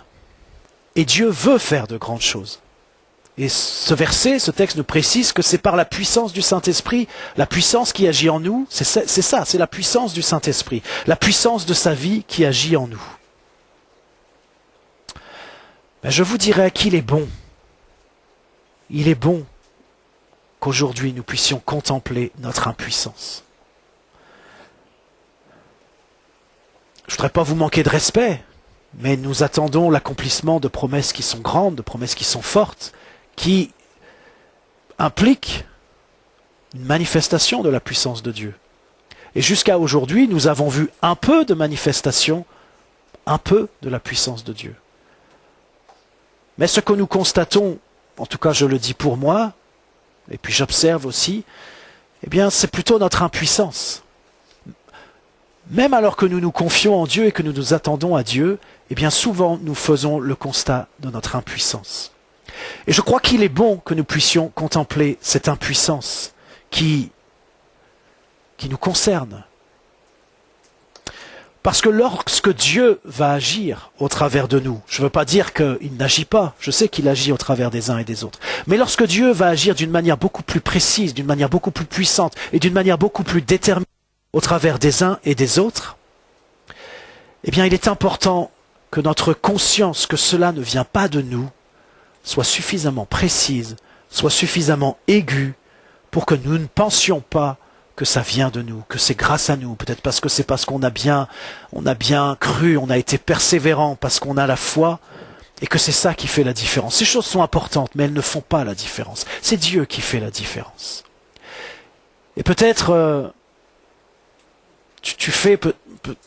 Et Dieu veut faire de grandes choses. Et ce verset, ce texte nous précise que c'est par la puissance du Saint-Esprit, la puissance qui agit en nous, c'est ça, c'est la puissance du Saint-Esprit, la puissance de sa vie qui agit en nous. Ben, je vous dirais qu'il est bon. Il est bon qu'aujourd'hui nous puissions contempler notre impuissance. Je ne voudrais pas vous manquer de respect, mais nous attendons l'accomplissement de promesses qui sont grandes, de promesses qui sont fortes, qui impliquent une manifestation de la puissance de Dieu. Et jusqu'à aujourd'hui, nous avons vu un peu de manifestation, un peu de la puissance de Dieu. Mais ce que nous constatons, en tout cas je le dis pour moi, et puis j'observe aussi, eh bien c'est plutôt notre impuissance. Même alors que nous nous confions en Dieu et que nous nous attendons à Dieu, eh bien souvent nous faisons le constat de notre impuissance. Et je crois qu'il est bon que nous puissions contempler cette impuissance qui nous concerne. Parce que lorsque Dieu va agir au travers de nous, je ne veux pas dire qu'il n'agit pas, je sais qu'il agit au travers des uns et des autres, mais lorsque Dieu va agir d'une manière beaucoup plus précise, d'une manière beaucoup plus puissante et d'une manière beaucoup plus déterminée au travers des uns et des autres, eh bien il est important que notre conscience que cela ne vient pas de nous soit suffisamment précise, soit suffisamment aiguë pour que nous ne pensions pas que ça vient de nous, que c'est grâce à nous, peut-être parce que c'est parce qu'on a bien cru, on a été persévérant, parce qu'on a la foi, et que c'est ça qui fait la différence. Ces choses sont importantes, mais elles ne font pas la différence. C'est Dieu qui fait la différence. Et peut-être,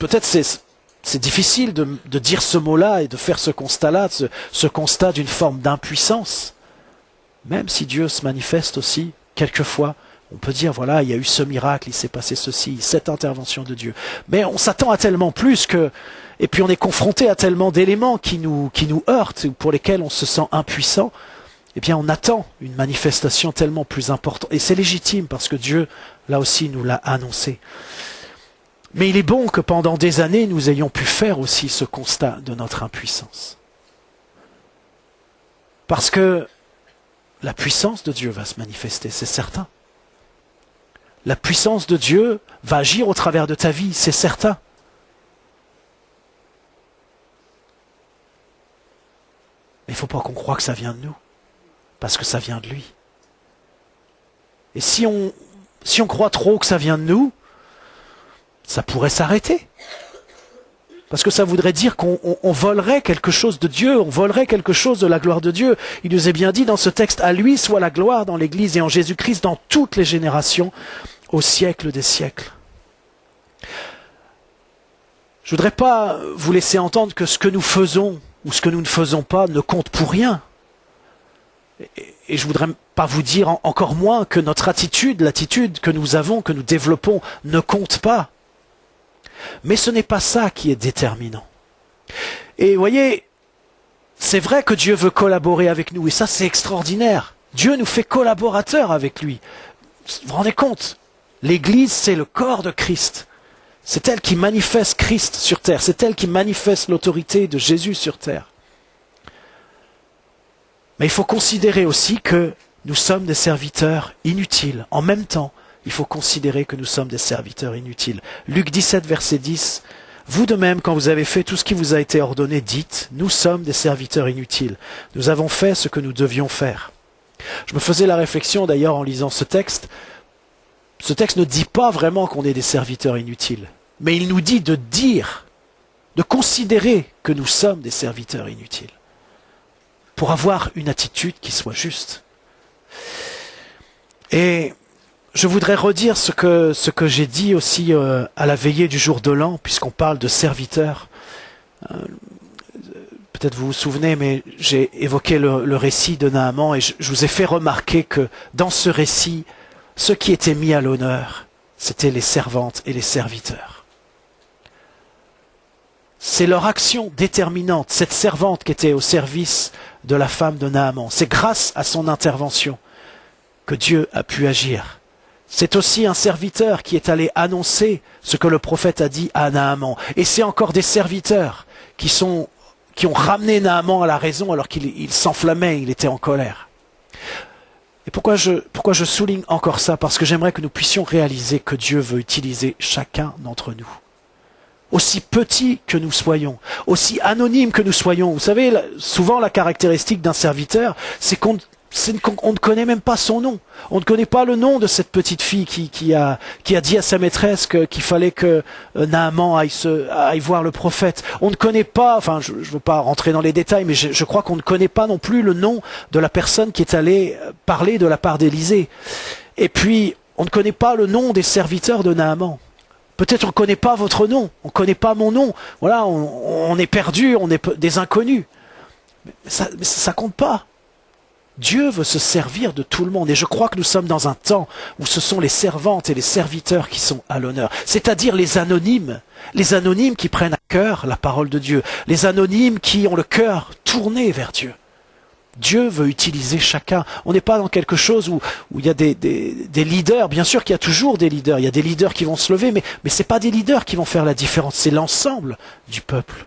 peut-être c'est difficile de dire ce mot-là et de faire ce constat-là, ce constat d'une forme d'impuissance, même si Dieu se manifeste aussi, quelquefois. On peut dire, voilà, il y a eu ce miracle, il s'est passé ceci, cette intervention de Dieu. Mais on s'attend à tellement plus et puis on est confronté à tellement d'éléments qui nous heurtent, ou pour lesquels on se sent impuissant. Eh bien, on attend une manifestation tellement plus importante. Et c'est légitime parce que Dieu, là aussi, nous l'a annoncé. Mais il est bon que pendant des années, nous ayons pu faire aussi ce constat de notre impuissance. Parce que la puissance de Dieu va se manifester, c'est certain. La puissance de Dieu va agir au travers de ta vie, c'est certain. Mais il ne faut pas qu'on croie que ça vient de nous, parce que ça vient de lui. Et si on croit trop que ça vient de nous, ça pourrait s'arrêter. Parce que ça voudrait dire qu'on volerait quelque chose de Dieu, on volerait quelque chose de la gloire de Dieu. Il nous est bien dit dans ce texte, à lui soit la gloire dans l'Église et en Jésus-Christ dans toutes les générations, au siècle des siècles. Je ne voudrais pas vous laisser entendre que ce que nous faisons ou ce que nous ne faisons pas ne compte pour rien. Et je ne voudrais pas vous dire encore moins que notre attitude, l'attitude que nous avons, que nous développons, ne compte pas. Mais ce n'est pas ça qui est déterminant. Et vous voyez, c'est vrai que Dieu veut collaborer avec nous, et ça c'est extraordinaire. Dieu nous fait collaborateurs avec lui. Vous vous rendez compte? L'Église, c'est le corps de Christ. C'est elle qui manifeste Christ sur terre. C'est elle qui manifeste l'autorité de Jésus sur terre. Mais il faut considérer aussi que nous sommes des serviteurs inutiles. En même temps, il faut considérer que nous sommes des serviteurs inutiles. Luc 17, verset 10. Vous de même, quand vous avez fait tout ce qui vous a été ordonné, dites, nous sommes des serviteurs inutiles. Nous avons fait ce que nous devions faire. Je me faisais la réflexion d'ailleurs en lisant ce texte. Ce texte ne dit pas vraiment qu'on est des serviteurs inutiles. Mais il nous dit, de considérer que nous sommes des serviteurs inutiles. Pour avoir une attitude qui soit juste. Et je voudrais redire ce que j'ai dit aussi à la veillée du jour de l'an, puisqu'on parle de serviteurs. Peut-être vous vous souvenez, mais j'ai évoqué le récit de Naaman et je vous ai fait remarquer que dans ce récit, ceux qui étaient mis à l'honneur, c'étaient les servantes et les serviteurs. C'est leur action déterminante, cette servante qui était au service de la femme de Naaman. C'est grâce à son intervention que Dieu a pu agir. C'est aussi un serviteur qui est allé annoncer ce que le prophète a dit à Naaman. Et c'est encore des serviteurs qui ont ramené Naaman à la raison alors qu'il s'enflammait, il était en colère. Et pourquoi je souligne encore ça? Parce que j'aimerais que nous puissions réaliser que Dieu veut utiliser chacun d'entre nous. Aussi petits que nous soyons, aussi anonymes que nous soyons. Vous savez, souvent la caractéristique d'un serviteur, c'est qu'on ne connaît même pas son nom. On ne connaît pas le nom de cette petite fille qui a dit à sa maîtresse qu'il fallait que Naaman aille voir le prophète. On ne connaît pas, enfin je ne veux pas rentrer dans les détails, mais je crois qu'on ne connaît pas non plus le nom de la personne qui est allée parler de la part d'Élisée. Et puis, on ne connaît pas le nom des serviteurs de Naaman. Peut-être on ne connaît pas votre nom, on ne connaît pas mon nom. Voilà, on est perdu, on est des inconnus. Mais ça compte pas. Dieu veut se servir de tout le monde. Et je crois que nous sommes dans un temps où ce sont les servantes et les serviteurs qui sont à l'honneur. C'est-à-dire les anonymes qui prennent à cœur la parole de Dieu. Les anonymes qui ont le cœur tourné vers Dieu. Dieu veut utiliser chacun. On n'est pas dans quelque chose où il y a des leaders. Bien sûr qu'il y a toujours des leaders. Il y a des leaders qui vont se lever, mais ce n'est pas des leaders qui vont faire la différence. C'est l'ensemble du peuple.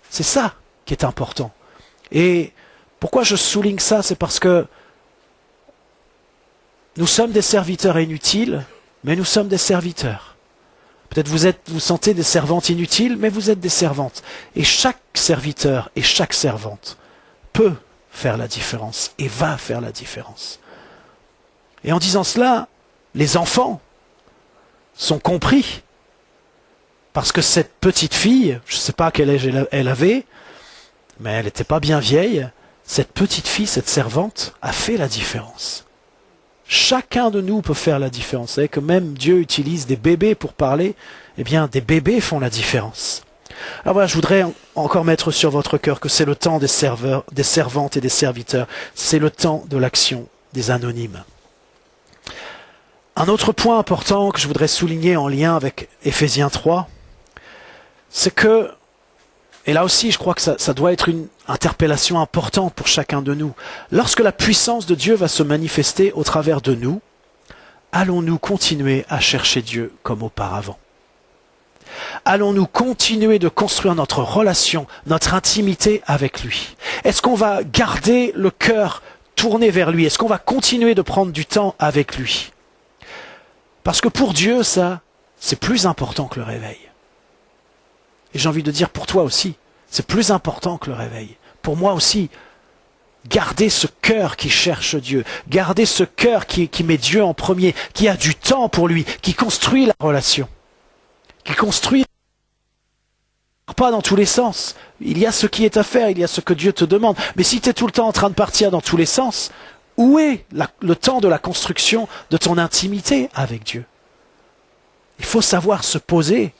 C'est ça qui est important. Et pourquoi je souligne ça? C'est parce que nous sommes des serviteurs inutiles, mais nous sommes des serviteurs. Peut-être vous sentez des servantes inutiles, mais vous êtes des servantes. Et chaque serviteur et chaque servante peut faire la différence et va faire la différence. Et en disant cela, les enfants sont compris. Parce que cette petite fille, je ne sais pas quel âge elle avait, mais elle n'était pas bien vieille. Cette petite fille, cette servante, a fait la différence. Chacun de nous peut faire la différence. Vous savez que même Dieu utilise des bébés pour parler. Eh bien, des bébés font la différence. Alors voilà, je voudrais encore mettre sur votre cœur que c'est le temps des servantes et des serviteurs. C'est le temps de l'action des anonymes. Un autre point important que je voudrais souligner en lien avec Éphésiens 3, c'est que, et là aussi je crois que ça doit être une interpellation importante pour chacun de nous, lorsque la puissance de Dieu va se manifester au travers de nous, allons-nous continuer à chercher Dieu comme auparavant? Allons-nous continuer de construire notre relation, notre intimité avec lui? Est-ce qu'on va garder le cœur tourné vers lui? Est-ce qu'on va continuer de prendre du temps avec lui? Parce que pour Dieu, ça, c'est plus important que le réveil. Et j'ai envie de dire pour toi aussi, c'est plus important que le réveil. Pour moi aussi, garder ce cœur qui cherche Dieu, garder ce cœur qui met Dieu en premier, qui a du temps pour lui, qui construit la relation, qui construit pas dans tous les sens. Il y a ce qui est à faire, il y a ce que Dieu te demande. Mais si tu es tout le temps en train de partir dans tous les sens, où est le temps de la construction de ton intimité avec Dieu? Il faut savoir se poser.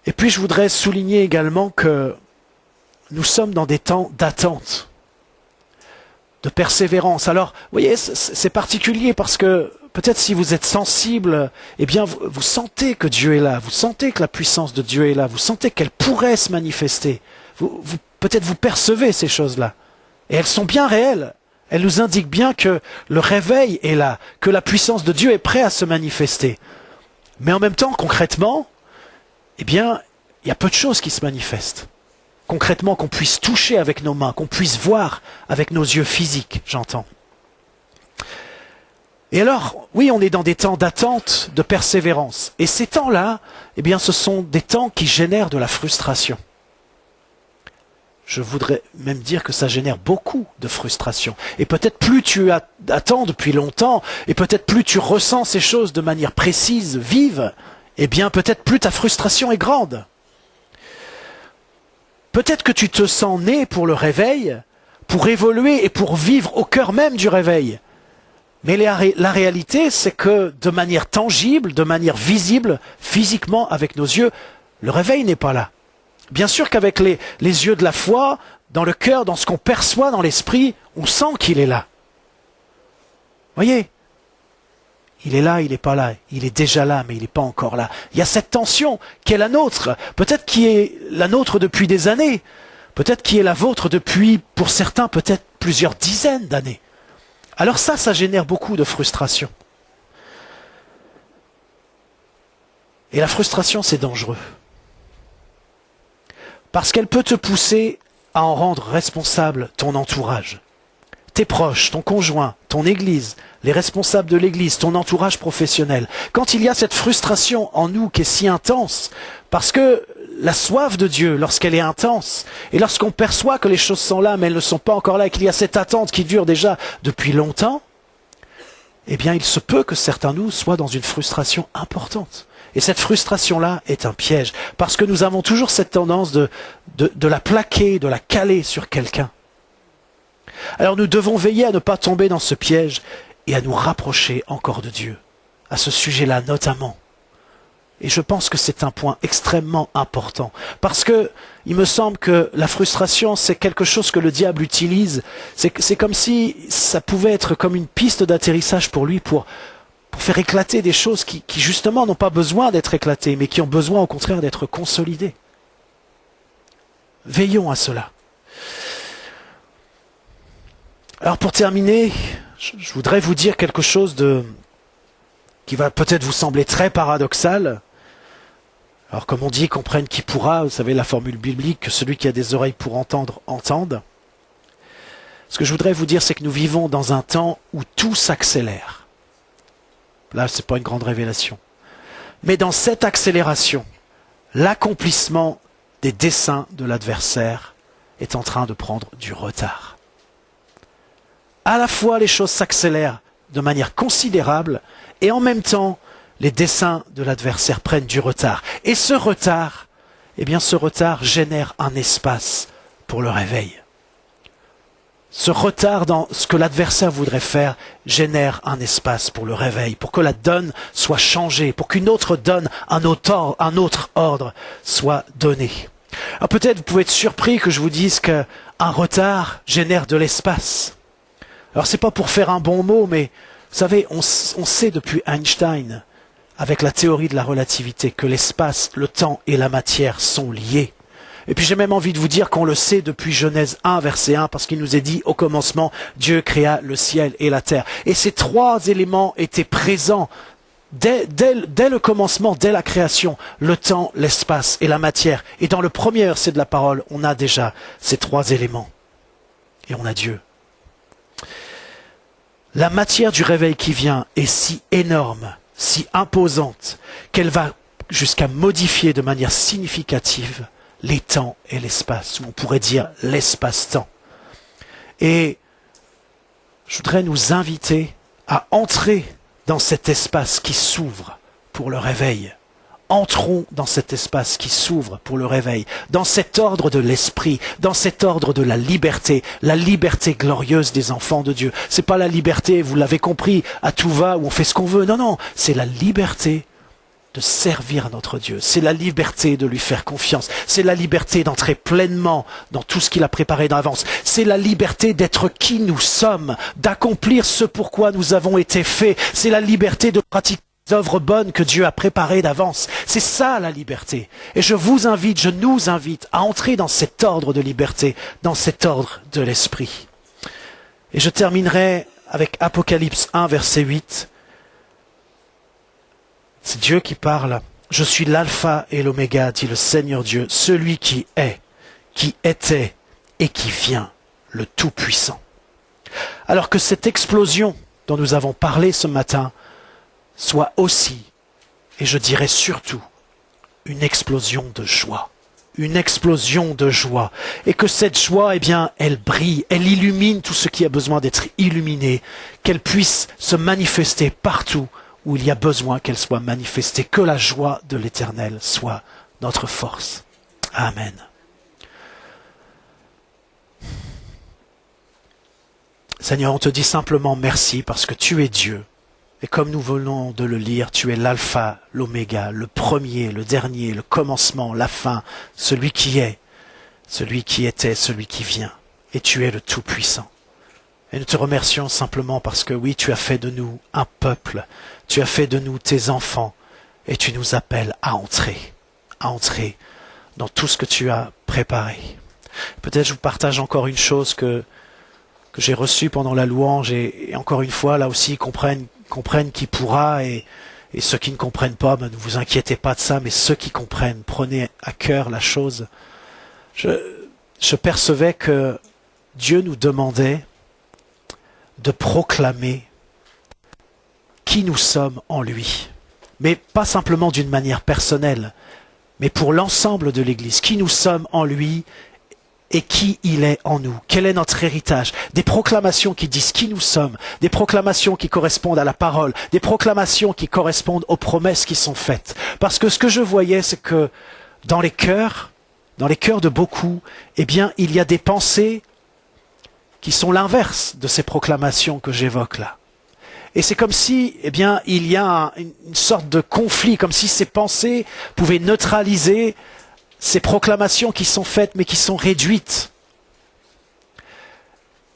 Et puis je voudrais souligner également que nous sommes dans des temps d'attente, de persévérance. Alors, vous voyez, c'est particulier parce que peut-être si vous êtes sensible, eh bien vous sentez que Dieu est là, vous sentez que la puissance de Dieu est là, vous sentez qu'elle pourrait se manifester. Peut-être vous percevez ces choses-là. Et elles sont bien réelles. Elles nous indiquent bien que le réveil est là, que la puissance de Dieu est prête à se manifester. Mais en même temps, concrètement, eh bien, il y a peu de choses qui se manifestent. Concrètement, qu'on puisse toucher avec nos mains, qu'on puisse voir avec nos yeux physiques, j'entends. Et alors, oui, on est dans des temps d'attente, de persévérance. Et ces temps-là, eh bien, ce sont des temps qui génèrent de la frustration. Je voudrais même dire que ça génère beaucoup de frustration. Et peut-être plus tu attends depuis longtemps, et peut-être plus tu ressens ces choses de manière précise, vive, eh bien peut-être plus ta frustration est grande. Peut-être que tu te sens né pour le réveil, pour évoluer et pour vivre au cœur même du réveil. Mais la réalité, c'est que de manière tangible, de manière visible, physiquement, avec nos yeux, le réveil n'est pas là. Bien sûr qu'avec les yeux de la foi, dans le cœur, dans ce qu'on perçoit dans l'esprit, on sent qu'il est là. Voyez, il est là, il n'est pas là. Il est déjà là, mais il n'est pas encore là. Il y a cette tension qui est la nôtre, peut-être qui est la nôtre depuis des années, peut-être qui est la vôtre depuis, pour certains, peut-être plusieurs dizaines d'années. Alors ça génère beaucoup de frustration. Et la frustration, c'est dangereux. Parce qu'elle peut te pousser à en rendre responsable ton entourage. Tes proches, ton conjoint, ton église, les responsables de l'église, ton entourage professionnel. Quand il y a cette frustration en nous qui est si intense, parce que la soif de Dieu, lorsqu'elle est intense, et lorsqu'on perçoit que les choses sont là, mais elles ne sont pas encore là, et qu'il y a cette attente qui dure déjà depuis longtemps, eh bien il se peut que certains de nous soient dans une frustration importante. Et cette frustration-là est un piège, parce que nous avons toujours cette tendance de la plaquer, de la caler sur quelqu'un. Alors nous devons veiller à ne pas tomber dans ce piège et à nous rapprocher encore de Dieu, à ce sujet-là notamment. Et je pense que c'est un point extrêmement important. Parce que il me semble que la frustration, c'est quelque chose que le diable utilise. C'est comme si ça pouvait être comme une piste d'atterrissage pour lui, pour faire éclater des choses qui justement n'ont pas besoin d'être éclatées, mais qui ont besoin au contraire d'être consolidées. Veillons à cela. Alors pour terminer, je voudrais vous dire quelque chose qui va peut-être vous sembler très paradoxal. Alors comme on dit, comprenne qui pourra, vous savez la formule biblique, que celui qui a des oreilles pour entendre, entende. Ce que je voudrais vous dire, c'est que nous vivons dans un temps où tout s'accélère. Là, ce n'est pas une grande révélation. Mais dans cette accélération, l'accomplissement des desseins de l'adversaire est en train de prendre du retard. À la fois, les choses s'accélèrent de manière considérable, et en même temps, les desseins de l'adversaire prennent du retard. Et ce retard, ce retard génère un espace pour le réveil. Ce retard dans ce que l'adversaire voudrait faire génère un espace pour le réveil, pour que la donne soit changée, pour qu'une autre donne, un autre ordre soit donné. Alors peut-être vous pouvez être surpris que je vous dise qu'un retard génère de l'espace. Alors c'est pas pour faire un bon mot, mais vous savez, on sait depuis Einstein, avec la théorie de la relativité, que l'espace, le temps et la matière sont liés. Et puis j'ai même envie de vous dire qu'on le sait depuis Genèse 1, verset 1, parce qu'il nous est dit, au commencement, Dieu créa le ciel et la terre. Et ces trois éléments étaient présents dès le commencement, dès la création, le temps, l'espace et la matière. Et dans le premier verset de la parole, on a déjà ces trois éléments. Et on a Dieu. La matière du réveil qui vient est si énorme, si imposante, qu'elle va jusqu'à modifier de manière significative les temps et l'espace, ou on pourrait dire l'espace-temps. Et je voudrais nous inviter à entrer dans cet espace qui s'ouvre pour le réveil. Entrons dans cet espace qui s'ouvre pour le réveil, dans cet ordre de l'esprit, dans cet ordre de la liberté glorieuse des enfants de Dieu. C'est pas la liberté, vous l'avez compris, à tout va, où on fait ce qu'on veut. Non, non, c'est la liberté de servir notre Dieu. C'est la liberté de lui faire confiance. C'est la liberté d'entrer pleinement dans tout ce qu'il a préparé d'avance. C'est la liberté d'être qui nous sommes, d'accomplir ce pourquoi nous avons été faits. C'est la liberté de pratiquer les œuvres bonnes que Dieu a préparées d'avance. C'est ça la liberté. Et je nous invite à entrer dans cet ordre de liberté, dans cet ordre de l'esprit. Et je terminerai avec Apocalypse 1, verset 8. C'est Dieu qui parle. Je suis l'alpha et l'oméga, dit le Seigneur Dieu, celui qui est, qui était et qui vient, le Tout-Puissant. Alors que cette explosion dont nous avons parlé ce matin soit aussi, et je dirais surtout, une explosion de joie. Une explosion de joie. Et que cette joie, elle brille, elle illumine tout ce qui a besoin d'être illuminé, qu'elle puisse se manifester partout où il y a besoin qu'elle soit manifestée, que la joie de l'Éternel soit notre force. Amen. Seigneur, on te dit simplement merci parce que tu es Dieu. Et comme nous venons de le lire, tu es l'alpha, l'oméga, le premier, le dernier, le commencement, la fin, celui qui est, celui qui était, celui qui vient. Et tu es le Tout-Puissant. Et nous te remercions simplement parce que oui, tu as fait de nous un peuple, tu as fait de nous tes enfants, et tu nous appelles à entrer dans tout ce que tu as préparé. Peut-être je vous partage encore une chose que j'ai reçue pendant la louange, et encore une fois, là aussi, comprennent qui pourra, et ceux qui ne comprennent pas, ne vous inquiétez pas de ça, mais ceux qui comprennent, prenez à cœur la chose. Je percevais que Dieu nous demandait de proclamer qui nous sommes en lui. Mais pas simplement d'une manière personnelle, mais pour l'ensemble de l'Église. Qui nous sommes en lui et qui il est en nous. Quel est notre héritage? Des proclamations qui disent qui nous sommes, des proclamations qui correspondent à la parole, des proclamations qui correspondent aux promesses qui sont faites. Parce que ce que je voyais, c'est que dans les cœurs de beaucoup, il y a des pensées qui sont l'inverse de ces proclamations que j'évoque là. Et c'est comme si, eh bien, il y a une sorte de conflit, comme si ces pensées pouvaient neutraliser ces proclamations qui sont faites, mais qui sont réduites.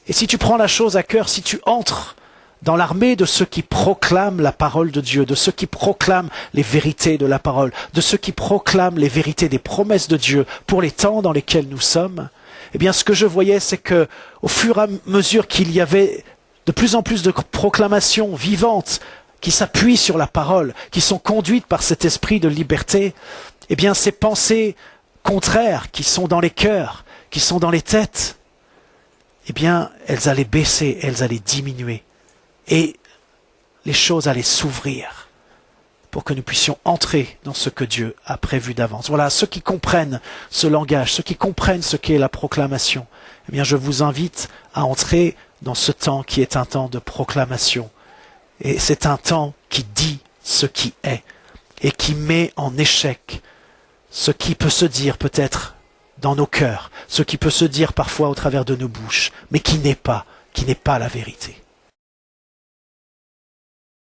Et si tu prends la chose à cœur, si tu entres dans l'armée de ceux qui proclament la parole de Dieu, de ceux qui proclament les vérités de la parole, de ceux qui proclament les vérités des promesses de Dieu pour les temps dans lesquels nous sommes, eh bien, ce que je voyais, c'est que, au fur et à mesure qu'il y avait de plus en plus de proclamations vivantes qui s'appuient sur la parole, qui sont conduites par cet esprit de liberté, eh bien, ces pensées contraires qui sont dans les cœurs, qui sont dans les têtes, eh bien, elles allaient baisser, elles allaient diminuer. Et les choses allaient s'ouvrir pour que nous puissions entrer dans ce que Dieu a prévu d'avance. Voilà, ceux qui comprennent ce langage, ceux qui comprennent ce qu'est la proclamation, eh bien, je vous invite à entrer dans ce temps qui est un temps de proclamation. Et c'est un temps qui dit ce qui est et qui met en échec ce qui peut se dire peut-être dans nos cœurs, ce qui peut se dire parfois au travers de nos bouches, mais qui n'est pas la vérité.